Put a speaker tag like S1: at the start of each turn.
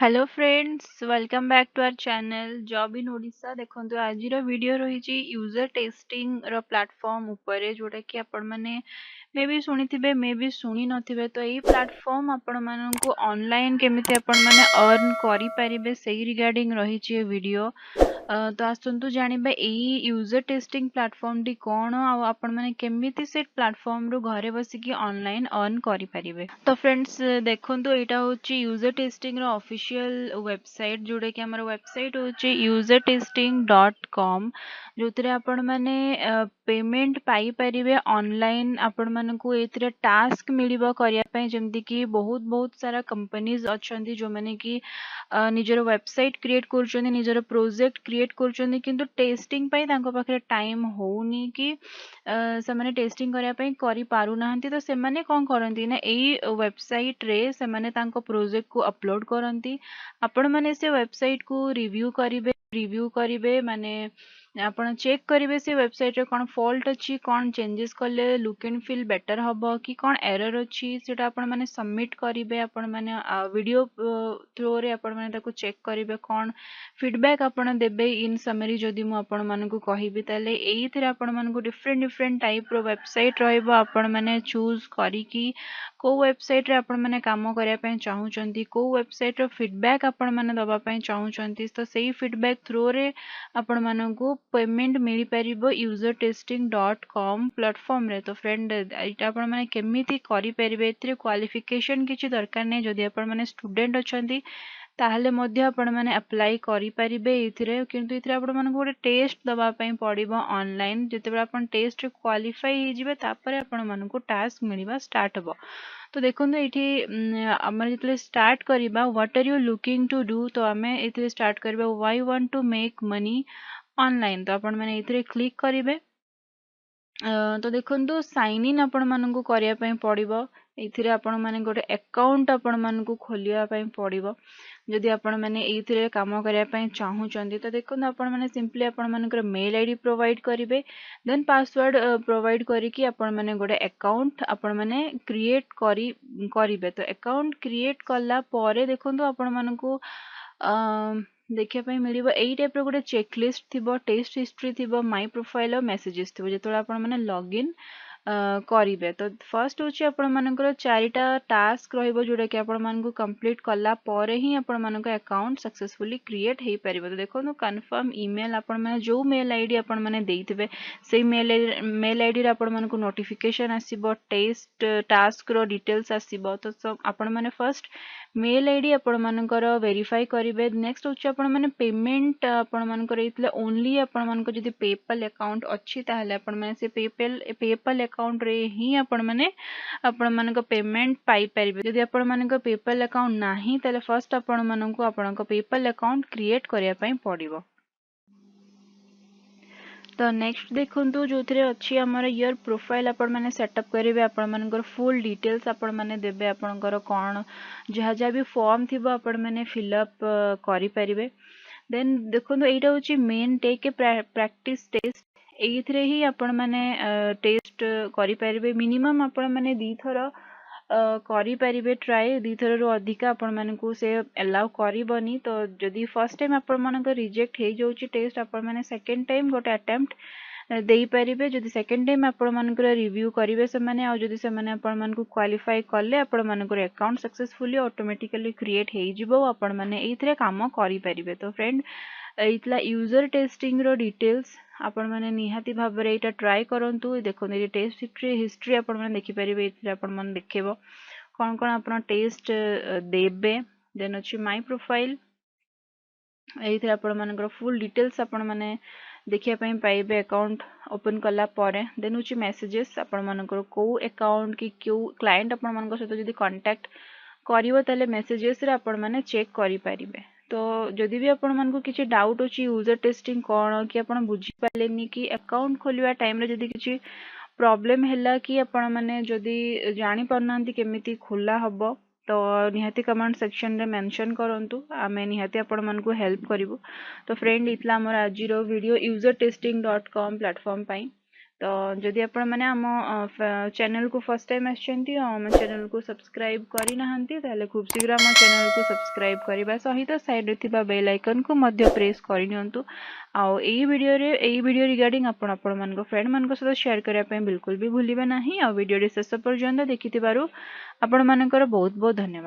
S1: Hello friends, welcome back to our channel job in Odisha. देखंतु आज video रही user testing रो platform ऊपर जोटा कि आपण माने मे भी सुनिथिबे मे भी सुनी नथिबे। तो यही प्लेटफॉर्म आपण माननकु ऑनलाइन केमिति आपण माने अर्न करि परिबे सेही रिगार्डिंग रही वीडियो। तो आसतु जानिबे एई यूजर टेस्टिंग प्लेटफॉर्म टी कोन आ आपण माने केमिति से प्लेटफॉर्म रो घरे बसिकी ऑनलाइन अर्न करि परिबे। तो फ्रेंड्स देखंतु एटा होची यूजर टेस्टिंग रो ऑफिशियल वेबसाइट जोडे कि हमर वेबसाइट होची usertesting.com जोतरे आपण माने पेमेंट पाई परिबे ऑनलाइन। आपण मानकु एथिरे टास्क मिलिबो करिया पय जेमति कि बहुत बहुत सारा कंपनीज अछंती जो माने कि निजर वेबसाइट क्रिएट करछन्ती निजर प्रोजेक्ट क्रिएट करछन्ती किंतु टेस्टिंग पय तांको पाखरे टाइम होउनी कि से माने टेस्टिंग करिया पय करि पारु नाहंती। तो से माने कोन करंती ना एई वेबसाइट रे से माने तांको प्रोजेक्ट को अपलोड करंती। आपण माने से वेबसाइट को रिव्यू करिवे माने आपण चेक करिवे से वेबसाइट रे कोन फॉल्ट अछि कोन चेंजेस कले लुक एंड फील बेटर हबो कि कोन एरर अछि सेटा आपण माने सबमिट करिवे। आपण माने वीडियो थ्रू रे आपण माने ताको चेक करिवे कोन फीडबैक आपण देबे। इन समरी जदि मु आपण मानकु कहिबी ताले एइथिरे आपण मानकु डिफरेंट डिफरेंट टाइप रो वेबसाइट रहइबो। आपण माने चूज करी कि को वेबसाइट रे आपण माने काम करिया पय चाहूचंती को वेबसाइट रो फीडबैक आपण माने दबा पय चाहूचंती। तो सेही फीडबैक थ्रू रे आपण मानकु पेमेंट मिली परिबो usertesting.com प्लेटफॉर्म रे। तो फ्रेंड एटा आपण माने केमिति करि परिबे एथिरे क्वालिफिकेशन किछि दरकार नै। जदि आपण माने स्टूडेंट अछंती ताहले मध्य आपण माने अप्लाई करि परिबे एथिरे किंतु एथिरे आपण मानकु गोटे टेस्ट दबा पय पड़िबो ऑनलाइन। जेतेबे आपण टेस्ट रे क्वालिफाई हे जिवे तापरे आपण मानकु टास्क मिलिबा स्टार्ट हबो। तो देखंतु एठी हमर जेतले स्टार्ट करिबा what are you looking to do. तो हमें एथिरे स्टार्ट करिबा why want to make money online. तो आपण माने एथिरे क्लिक करिवे। तो देखंतु साइन इन आपण मानकु करिया पय पड़िबो। एथिरे आपण माने गोटे अकाउंट आपण मानकु खोलिया पय पड़िबो जदि आपण माने एथिरे काम करिया पय चाहूचंती। तो देखंतु आपण माने सिंपली आपण मानकर मेल आईडी प्रोवाइड करिवे देन पासवर्ड प्रोवाइड करी कि आपण माने गोटे अकाउंट आपण माने क्रिएट करिवे। तो अकाउंट क्रिएट कला परे देखंतु आपण मानकु देखिया पय मिलिबो एई टाइप रो गोटे चेकलिस्ट थिबो टेस्ट हिस्ट्री थिबो माय प्रोफाइल और मेसेजेस थिबो जेतोला आपण माने लॉगिन करिवे। तो फर्स्ट होची आपण मानकर चारिटा टास्क रहिबो जोडा कि आपण मानकु कंप्लीट कला परे ही आपण मानक अकाउंट सक्सेसफुली क्रिएट हे परिबो। तो देखो कंफर्म ईमेल आपण माने जो मेल आईडी आपण माने देइथिबे सेही मेल आईडी रे आपण मानकु नोटिफिकेशन आसीबो टेस्ट टास्क रो डिटेल्स आसीबो। तो सब आपण माने फर्स्ट मेल आईडी आपण मानकर वेरीफाई करिवे। नेक्स्ट होची आपण माने पेमेंट आपण मानकर इतले ओनली आपण मानकर जदि पेपल अकाउंट अछि ताहले आपण माने से पेपल अकाउंट रे ही आपण मानक पेमेंट पाई परिबे। जदि आपण मानक पेपल अकाउंट नाही ताले फर्स्ट आपण मानकु आपणक पेपल अकाउंट क्रिएट करिया पय पड़िबो। तो नेक्स्ट देखंतु जोथरे अछि हमर ईयर प्रोफाइल आपण माने सेटअप करिवे। आपण मानकर फुल डिटेल्स आपण माने देबे आपणकर कोन जहा जहा भी फॉर्म थिबो आपण माने फिलअप करि परिबे। देन देखंतु एटा होची मेन टेक प्रैक्टिस टेस्ट एइथरे ही आपण माने टेस्ट करि परिबे। मिनिमम आपण माने 2 थर करि परिबे ट्राई 2 थर रो अधिका आपण मानकु से अलाउ करिबनी। तो जदि फर्स्ट टाइम आपण मानक रिजेक्ट हे जाउची टेस्ट आपण माने सेकंड टाइम गोटे अटेम्प्ट देई परिबे। जदि सेकंड टाइम आपण मानकर रिव्यू करिवे से माने आ जदि से माने आपण मानकु क्वालिफाई करले आपण मानकर अकाउंट सक्सेसफुली ऑटोमेटिकली क्रिएट हे जिवो आपण माने एइथरे काम करि परिबे। तो फ्रेंड एइतला यूजर टेस्टिंग रो डिटेल्स आपण माने निहाती भाबरे एटा ट्राई करंतु। देखो ए टेस्ट हिस्ट्री आपण माने देखि परिबे एइथरे आपण माने देखेबो कोन कोन आपण टेस्ट देबे। देन अछि माय प्रोफाइल एइथरे आपण मानकर फुल डिटेल्स आपण माने देखिया पय पाइबे अकाउंट ओपन कला परे। देन अछि मेसेजेस आपण मानकर को अकाउंट कि क्यू क्लाइंट आपण मानकर सहित जदि कांटेक्ट करिवो ताले मेसेजेस रे आपण माने चेक करि परिबे। तो जदि भी आपण मानकु किछि डाउट अछि यूजर टेस्टिंग कोन कि आपण बुझी पालेनी कि अकाउंट खोलिवा टाइम रे जदि किछि प्रॉब्लम हैला कि आपण माने जदि जानि परनांती केमिति खोला हबो तो निहाती कमेंट सेक्शन रे मेंशन करंतु आमे निहाती आपण मानकु हेल्प करिवो। तो फ्रेंड इतला हमर आजिरो वीडियो usertesting.com प्लेटफॉर्म पई तो जदि आपण मैंने आम चैनल को फर्स्ट टाइम आछंती आम चैनल को सब्सक्राइब करि नाहंती ताले खूब शीघ्र आम चैनल को सब्सक्राइब करबा सहित साइड रे थिबा बेल आइकन को मध्य प्रेस करि नियंतु आउ एई वीडियो रिगार्डिंग आपण मन को फ्रेंड मन को साथ शेयर करिया पे बिल्कुल भी भूलिबे नाही आ वीडियो रे शेष पर्यंत देखिथिबारु आपण मानकर बहुत बहुत धन्यवाद।